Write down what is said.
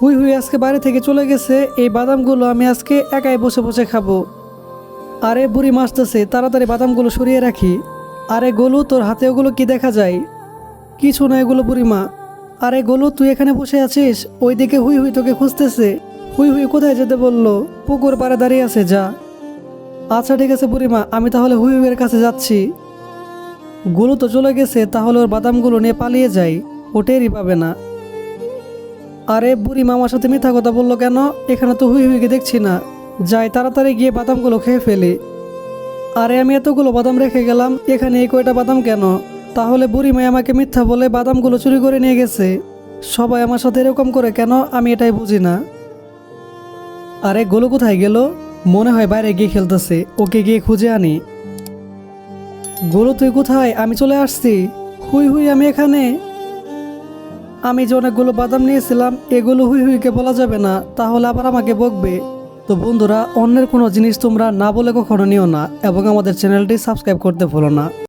হুই হুই আজকে বাড়ি থেকে চলে গেছে, এই বাদামগুলো আমি আজকে একাই বসে বসে খাবো। আরে বুড়ি মাসতেছে, তাড়াতাড়ি বাদামগুলো সরিয়ে রাখি। আরে গোলু, তোর হাতে ওগুলো কি দেখা যায়? কিছু না এগুলো বুড়িমা। আরে গোলু, তুই এখানে বসে আছিস? ওইদিকে হুই হুই তোকে খুঁজতেছে। হুই হুই কোথায় যেতে বললো? পুকুর পাড়ে দাঁড়িয়ে আছে, যা। আচ্ছা ঠিক আছে বুড়িমা, আমি তাহলে হুই হুইয়ের কাছে যাচ্ছি। গোলু তো চলে গেছে, তাহলে ওর বাদামগুলো নিয়ে পালিয়ে যাই, ও টেরই পাবে না। আরে বুড়িমা আমার সাথে মিথ্যা কথা বললো কেন? এখানে তো হুই হুইকে দেখছি না। যাই তাড়াতাড়ি গিয়ে বাদামগুলো খেয়ে ফেলি। আরে আমি এতগুলো বাদাম রেখে গেলাম, এখানে এই কয়টা বাদাম কেন? তাহলে বুড়িমাই আমাকে মিথ্যা বলে বাদামগুলো চুরি করে নিয়ে গেছে। সবাই আমার সাথে এরকম করে কেন, আমি এটাই বুঝি না। আরে গোলু কোথায় গেল? মনে হয় বাইরে গিয়ে খেলতেছে, ওকে গিয়ে খুঁজে আনি। গোলু তুই কোথায়? আমি চলে আসছি। হুই হুই আমি এখানে। আমি যে অনেকগুলো বাদাম নিয়েছিলাম, এগুলো হুই হুইকে বলা যাবে না, তাহলে আবার আমাকে বকবে। তো বন্ধুরা, অন্যের কোনো জিনিস তোমরা না বলে কখনো নিও না, এবং আমাদের চ্যানেলটি সাবস্ক্রাইব করতে ভুলো না।